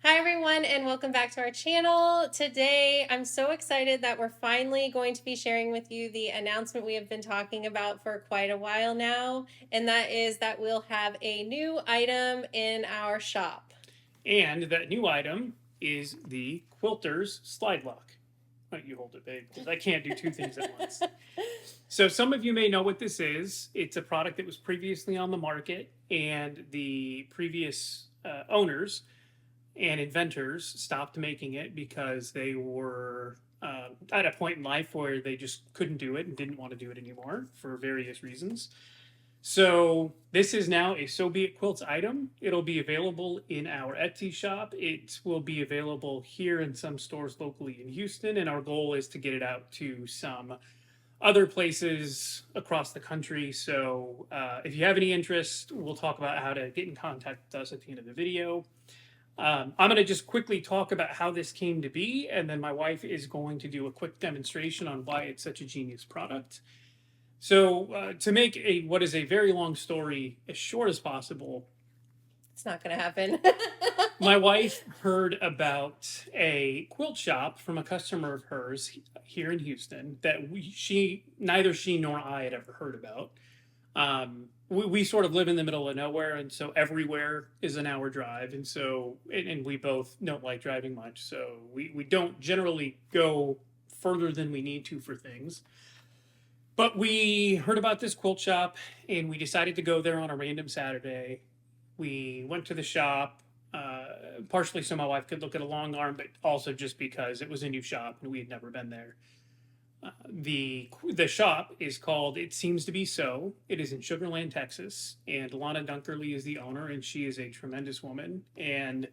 Hi everyone and welcome back to our channel. Today I'm so excited that we're finally going to be sharing with you the announcement we have been talking about for quite a while now, and that is that we'll have a new item in our shop. And that new item is the Quilter's Slide Lock. Why don't you hold it, babe? Because I can't do two things at once. So some of you may know what this is. It's a product that was previously on the market, and the previous owners and inventors stopped making it because they were at a point in life where they just couldn't do it and didn't want to do it anymore for various reasons. So this is now a So Be It Quilts item. It'll be available in our Etsy shop. It will be available here in some stores locally in Houston, and our goal is to get it out to some other places across the country. So if you have any interest, we'll talk about how to get in contact with us at the end of the video. I'm going to just quickly talk about how this came to be, and then my wife is going to do a quick demonstration on why it's such a genius product. So, to make what is a very long story as short as possible, It's not going to happen. my wife heard about a quilt shop from a customer of hers here in Houston that neither she nor I had ever heard about. We sort of live in the middle of nowhere, and so everywhere is an hour drive, and we both don't like driving much, so we don't generally go further than we need to for things. But we heard about this quilt shop and we decided to go there on a random Saturday. We went to the shop, partially so my wife could look at a long arm, but also just because it was a new shop and we had never been there. The shop is called It Seems to Be So. It is in Sugar Land, Texas, and Lana Dunkerley is the owner, and she is a tremendous woman. And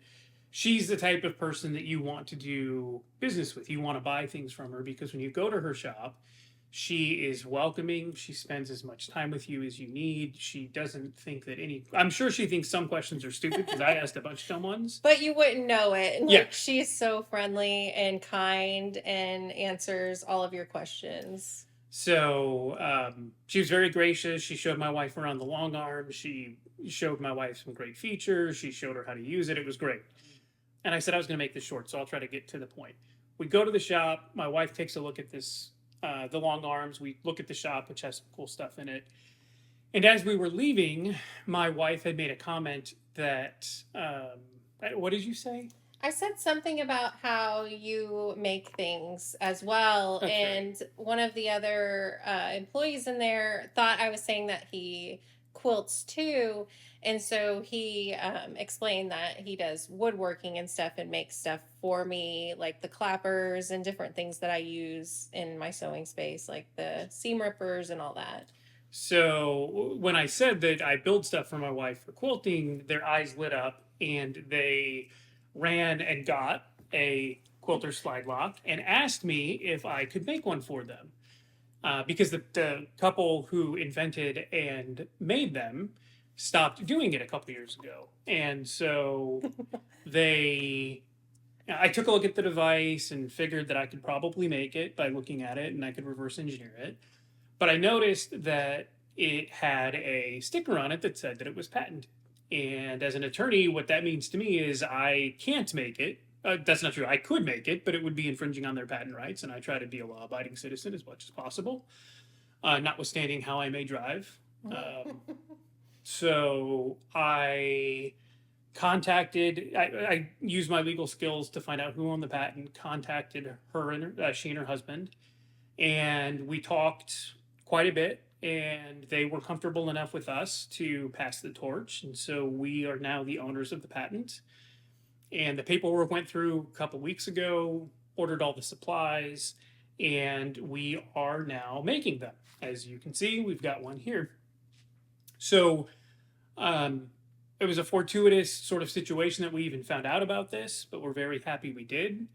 she's the type of person that you want to do business with. You want to buy things from her because when you go to her shop, she is welcoming. She spends as much time with you as you need. She doesn't think that I'm sure she thinks some questions are stupid because I asked a bunch of dumb ones. But you wouldn't know it. Yeah. She's so friendly and kind and answers all of your questions. So she was very gracious. She showed my wife around the long arm. She showed my wife some great features. She showed her how to use it. It was great. And I said I was going to make this short, so I'll try to get to the point. We go to the shop. My wife takes a look at the long arms. We look at the shop, which has some cool stuff in it. And as we were leaving, my wife had made a comment that, what did you say? I said something about how you make things as well. That's and right. One of the other employees in there thought I was saying that he quilts too. And so he explained that he does woodworking and stuff and makes stuff for me, like the clappers and different things that I use in my sewing space, like the seam rippers and all that. So when I said that I build stuff for my wife for quilting, their eyes lit up and they ran and got a quilter slide lock and asked me if I could make one for them. Because the couple who invented and made them stopped doing it a couple years ago. And so they I took a look at the device and figured that I could probably make it by looking at it and I could reverse engineer it. But I noticed that it had a sticker on it that said that it was patented. And as an attorney, what that means to me is I can't make it. That's not true. I could make it, but it would be infringing on their patent rights. And I try to be a law abiding citizen as much as possible, notwithstanding how I may drive. So I I used my legal skills to find out who owned the patent, contacted her and she and her husband, and we talked quite a bit, and they were comfortable enough with us to pass the torch, and so we are now the owners of the patent. And the paperwork went through a couple weeks ago, ordered all the supplies, and we are now making them. As you can see, we've got one here. So it was a fortuitous sort of situation that we even found out about this, but we're very happy we did.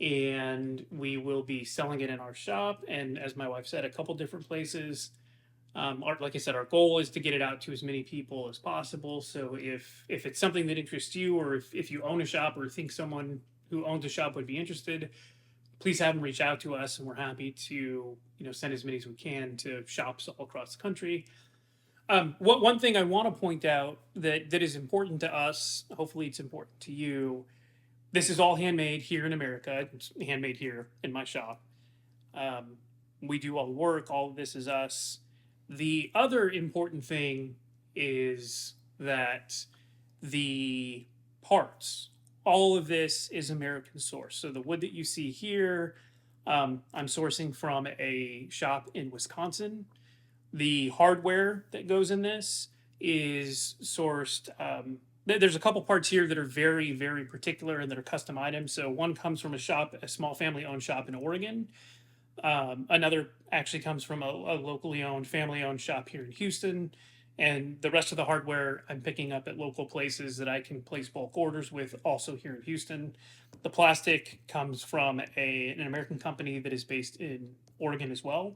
And we will be selling it in our shop. And as my wife said, a couple different places. Like I said, our goal is to get it out to as many people as possible. So if it's something that interests you, or if you own a shop or think someone who owns a shop would be interested, please have them reach out to us, and we're happy to send as many as we can to shops all across the country. One thing I want to point out that is important to us, hopefully it's important to you. This is all handmade here in America. It's handmade here in my shop. Um, we do all the work. All of this is us. The other important thing is that the parts, all of this is American source. So the wood that you see here, I'm sourcing from a shop in Wisconsin. The hardware that goes in this is sourced. There's a couple parts here that are very, very particular and that are custom items. So one comes from a shop, a small family-owned shop in Oregon. Another actually comes from a locally owned, family owned shop here in Houston. And the rest of the hardware I'm picking up at local places that I can place bulk orders with, also here in Houston. The plastic comes from an American company that is based in Oregon as well.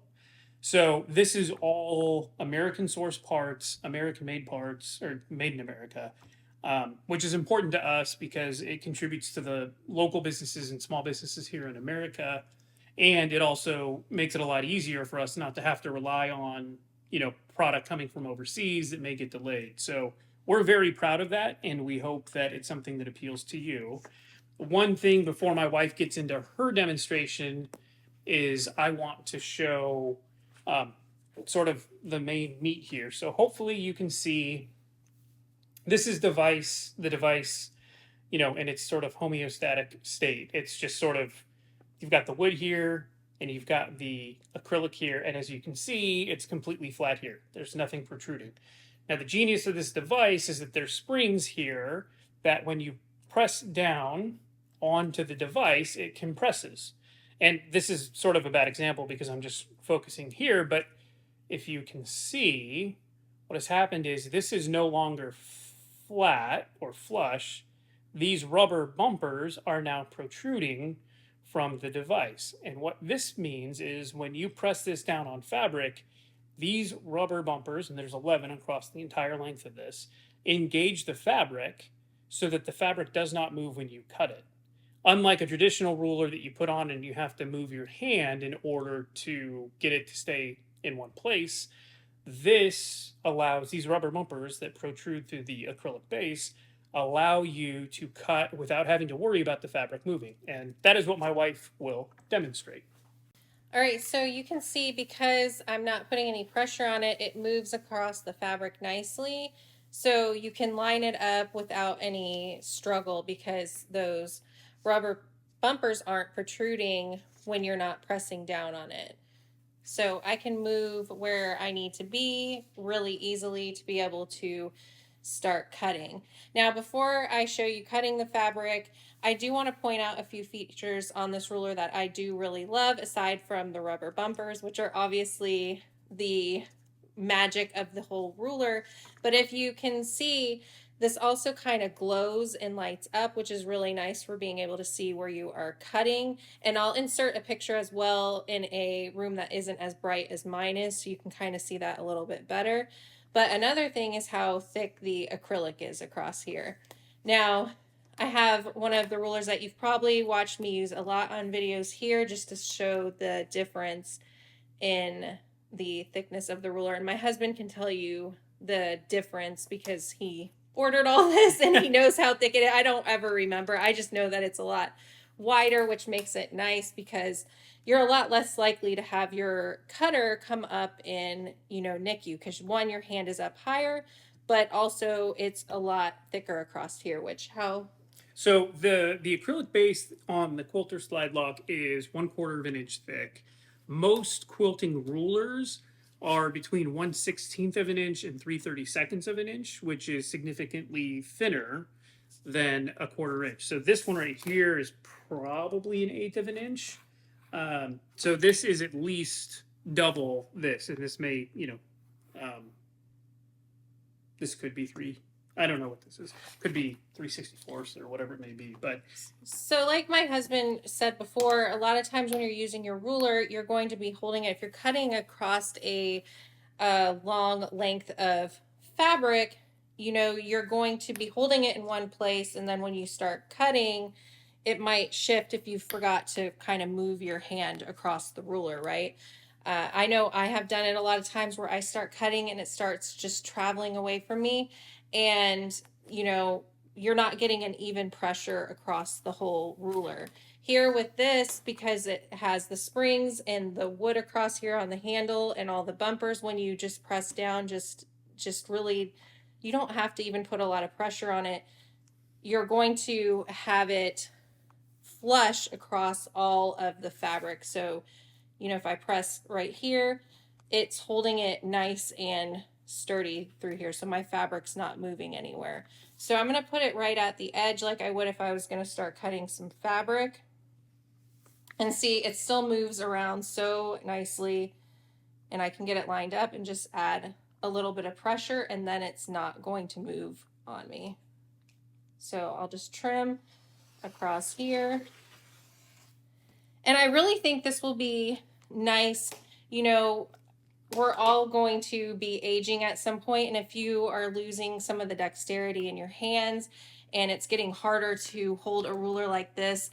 So this is all American source parts, American made parts, or made in America, which is important to us because it contributes to the local businesses and small businesses here in America, and it also makes it a lot easier for us not to have to rely on product coming from overseas that may get delayed. So we're very proud of that, and we hope that it's something that appeals to you. One thing before my wife gets into her demonstration is I want to show um, sort of the main meat here. So hopefully you can see this is the device, in its sort of homeostatic state. It's just sort of, you've got the wood here and you've got the acrylic here. And as you can see, it's completely flat here. There's nothing protruding. Now, the genius of this device is that there's springs here that when you press down onto the device, it compresses. And this is sort of a bad example because I'm just focusing here, but if you can see, what has happened is this is no longer flat or flush. These rubber bumpers are now protruding from the device. And what this means is when you press this down on fabric, these rubber bumpers, and there's 11 across the entire length of this, engage the fabric so that the fabric does not move when you cut it. Unlike a traditional ruler that you put on and you have to move your hand in order to get it to stay in one place, this allows these rubber bumpers that protrude through the acrylic base allow you to cut without having to worry about the fabric moving. And that is what my wife will demonstrate. All right, so you can see because I'm not putting any pressure on it, it moves across the fabric nicely. So you can line it up without any struggle because those rubber bumpers aren't protruding when you're not pressing down on it. So I can move where I need to be really easily to be able to start cutting. Now, before I show you cutting the fabric, I do want to point out a few features on this ruler that I do really love, aside from the rubber bumpers, which are obviously the magic of the whole ruler. But if you can see, this also kind of glows and lights up, which is really nice for being able to see where you are cutting. And I'll insert a picture as well in a room that isn't as bright as mine is, so you can kind of see that a little bit better. But another thing is how thick the acrylic is across here. Now, I have one of the rulers that you've probably watched me use a lot on videos here just to show the difference in the thickness of the ruler. And my husband can tell you the difference because he ordered all this and he knows how thick it is. I don't ever remember. I just know that it's a lot wider, which makes it nice because you're a lot less likely to have your cutter come up and, nick you because one, your hand is up higher, but also it's a lot thicker across here, which how. So the acrylic base on the quilter slide lock is 1/4 of an inch thick. Most quilting rulers are between 1/16 of an inch and 3/32 of an inch, which is significantly thinner than a 1/4 inch. So this one right here is probably 1/8 of an inch. So this is at least double this, and this may, this could be I don't know what this is. Could be 3/64 or whatever it may be. But so, like my husband said before, a lot of times when you're using your ruler, you're going to be holding it. If you're cutting across a long length of fabric, you're going to be holding it in one place, and then when you start cutting, it might shift if you forgot to kind of move your hand across the ruler, right? I know I have done it a lot of times where I start cutting and it starts just traveling away from me. And, you're not getting an even pressure across the whole ruler. Here with this, because it has the springs and the wood across here on the handle and all the bumpers, when you just press down, just really, you don't have to even put a lot of pressure on it. You're going to have it flush across all of the fabric. So, you know, if I press right here, it's holding it nice and sturdy through here. So my fabric's not moving anywhere. So I'm going to put it right at the edge like I would if I was going to start cutting some fabric. And see, it still moves around so nicely, and I can get it lined up and just add a little bit of pressure, and then it's not going to move on me. So I'll just trim across here. And I really think this will be nice. You know, we're all going to be aging at some point, and if you are losing some of the dexterity in your hands and it's getting harder to hold a ruler like this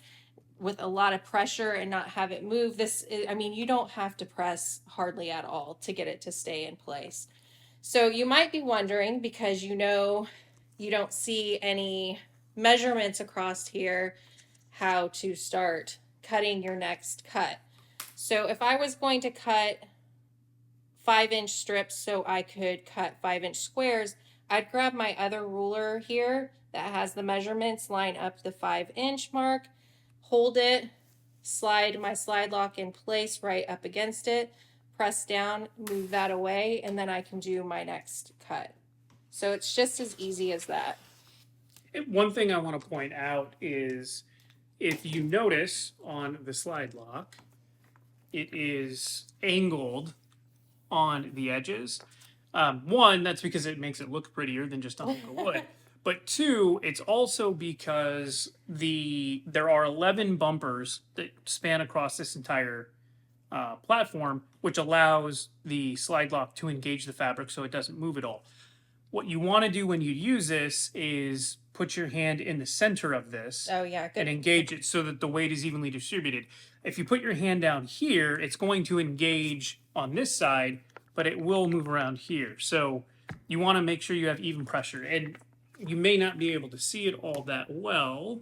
with a lot of pressure and not have it move, I mean, you don't have to press hardly at all to get it to stay in place. So you might be wondering, because you know you don't see any measurements across here, how to start cutting your next cut. So if I was going to cut 5-inch strips so I could cut 5-inch squares, I'd grab my other ruler here that has the measurements, line up the 5-inch mark, hold it, slide my slide lock in place right up against it, press down, move that away, and then I can do my next cut. So it's just as easy as that. One thing I want to point out is if you notice on the slide lock, it is angled on the edges. One, that's because it makes it look prettier than just a hunk of wood. But two, it's also because there are 11 bumpers that span across this entire platform, which allows the slide lock to engage the fabric so it doesn't move at all. What you want to do when you use this is put your hand in the center of this and engage it so that the weight is evenly distributed. If you put your hand down here, it's going to engage on this side, but it will move around here. So you want to make sure you have even pressure. And you may not be able to see it all that well.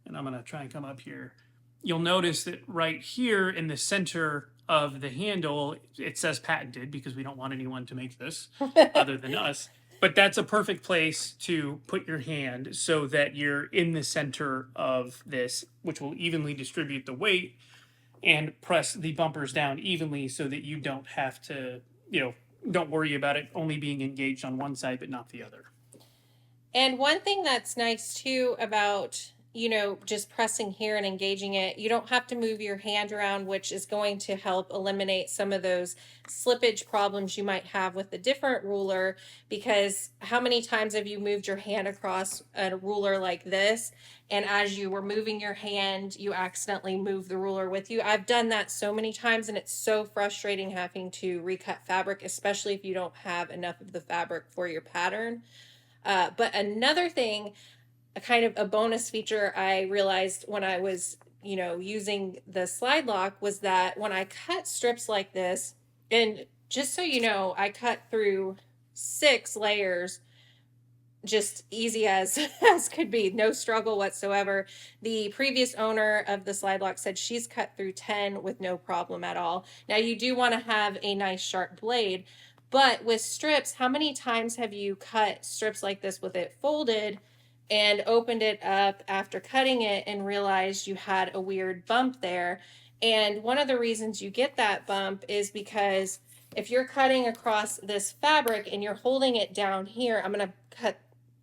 And I'm going to try and come up here. You'll notice that right here in the center of the handle, it says patented because we don't want anyone to make this other than us. But that's a perfect place to put your hand so that you're in the center of this, which will evenly distribute the weight, and press the bumpers down evenly so that you don't have to, don't worry about it only being engaged on one side but not the other. And one thing that's nice too about, just pressing here and engaging it, you don't have to move your hand around, which is going to help eliminate some of those slippage problems you might have with a different ruler. Because how many times have you moved your hand across a ruler like this, and as you were moving your hand, you accidentally moved the ruler with you? I've done that so many times, and it's so frustrating having to recut fabric, especially if you don't have enough of the fabric for your pattern. But another thing, a kind of a bonus feature I realized when I was, using the slide lock, was that when I cut strips like this, and just so you know, I cut through 6 layers, just easy as could be, no struggle whatsoever. The previous owner of the slide lock said she's cut through 10 with no problem at all. Now you do want to have a nice sharp blade, but with strips, how many times have you cut strips like this with it folded and opened it up after cutting it and realized you had a weird bump there? And one of the reasons you get that bump is because if you're cutting across this fabric and you're holding it down here, I'm going to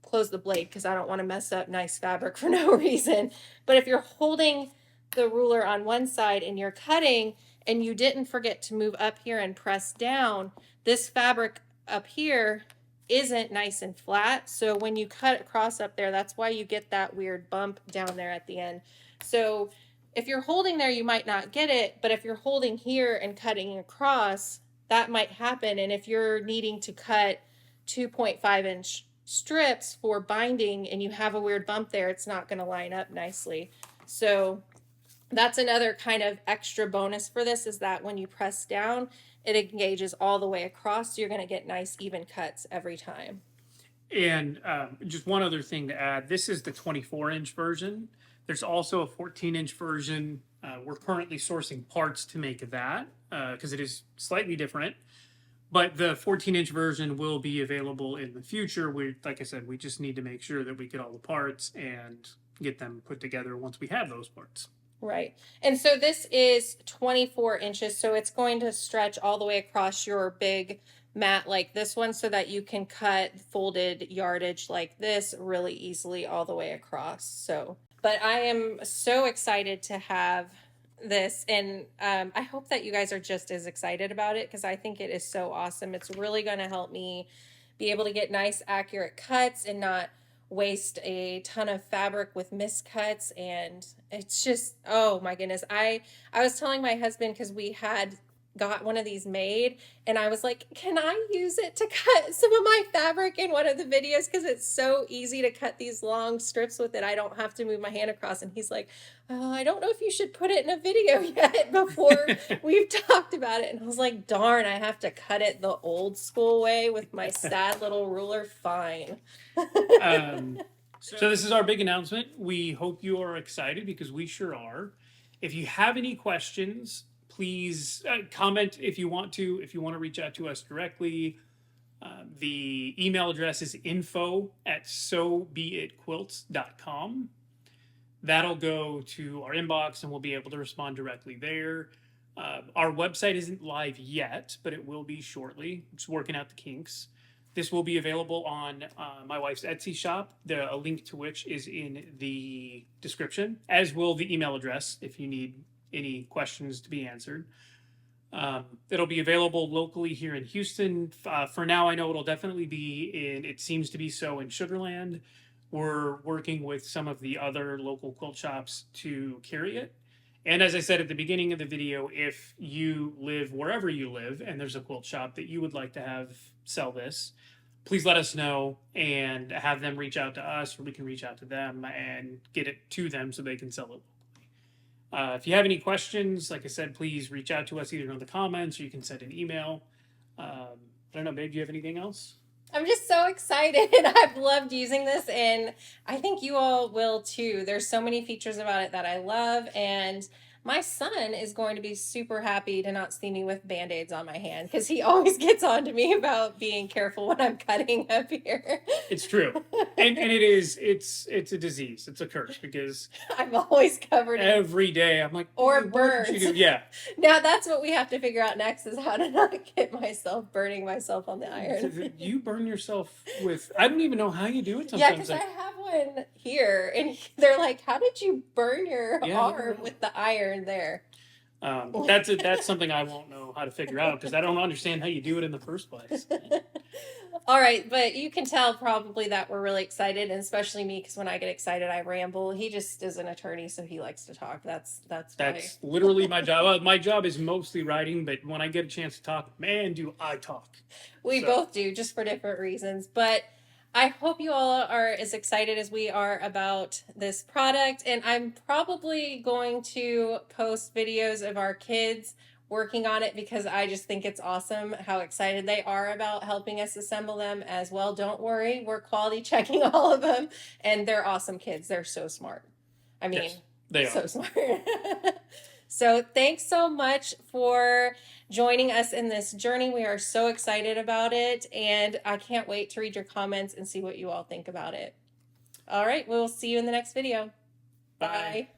close the blade because I don't want to mess up nice fabric for no reason. But if you're holding the ruler on one side and you're cutting and you didn't forget to move up here and press down, this fabric up here isn't nice and flat. So when you cut across up there, that's why you get that weird bump down there at the end. So if you're holding there, you might not get it, but if you're holding here and cutting across, that might happen. And if you're needing to cut 2.5-inch strips for binding and you have a weird bump there, it's not going to line up nicely. So that's another kind of extra bonus for this, is that when you press down, it engages all the way across, so you're going to get nice even cuts every time. And just one other thing to add, this is the 24-inch version. There's also a 14-inch version. We're currently sourcing parts to make that because it is slightly different. But the 14-inch version will be available in the future. Like I said, we just need to make sure that we get all the parts and get them put together once we have those parts. Right. And so this is 24 inches, so it's going to stretch all the way across your big mat like this one so that you can cut folded yardage like this really easily all the way across. So, but I am so excited to have this, and I hope that you guys are just as excited about it because I think it is so awesome. It's really going to help me be able to get nice, accurate cuts and not waste a ton of fabric with miscuts. And it's just, oh my goodness, I was telling my husband because we had got one of these made, and I was like, can I use it to cut some of my fabric in one of the videos because it's so easy to cut these long strips with it. I don't have to move my hand across. And he's like, oh, I don't know if you should put it in a video yet before we've talked about it. And I was like, darn, I have to cut it the old school way with my sad little ruler. Fine. So this is our big announcement. We hope you are excited because we sure are. If you have any questions, please comment if you want to. If you want to reach out to us directly, the email address is info@sobeitquilts.com. That'll go to our inbox and we'll be able to respond directly there. Our website isn't live yet, but it will be shortly. Just working out the kinks. This will be available on my wife's Etsy shop, a link to which is in the description, as will the email address if you need any questions to be answered. It'll be available locally here in Houston. For now, I know it'll definitely be it seems to be so in Sugar Land. We're working with some of the other local quilt shops to carry it. And as I said at the beginning of the video, if you live wherever you live and there's a quilt shop that you would like to have sell this, please let us know and have them reach out to us, or we can reach out to them and get it to them so they can sell it locally. If you have any questions, like I said, please reach out to us either in the comments or you can send an email. I don't know, babe, do you have anything else? I'm just so excited. I've loved using this, and I think you all will too. There's so many features about it that I love, and my son is going to be super happy to not see me with band-aids on my hand because he always gets on to me about being careful when I'm cutting up here. It's true. And it's a disease. It's a curse because I'm always covered every day I'm like, or what burns. did you do? Yeah. Now that's what we have to figure out next is how to not get myself burning myself on the iron. You burn yourself with, I don't even know how you do it Yeah, sometimes. because I have one here, and they're like, "How did you burn your arm with the iron there?" That's something I won't know how to figure out because I don't understand how you do it in the first place. All right, but you can tell probably that we're really excited, and especially me because when I get excited, I ramble. He just is an attorney, so he likes to talk. That's Literally my job. My job is mostly writing, but when I get a chance to talk, man, do I talk. We both do, just for different reasons. But I hope you all are as excited as we are about this product, and I'm probably going to post videos of our kids working on it because I just think it's awesome how excited they are about helping us assemble them as well. Don't worry, we're quality checking all of them, and they're awesome kids. They're so smart. I mean, yes, they so are. smart. So thanks so much for joining us in this journey. We are so excited about it, and I can't wait to read your comments and see what you all think about it. All right, we'll see you in the next video. Bye.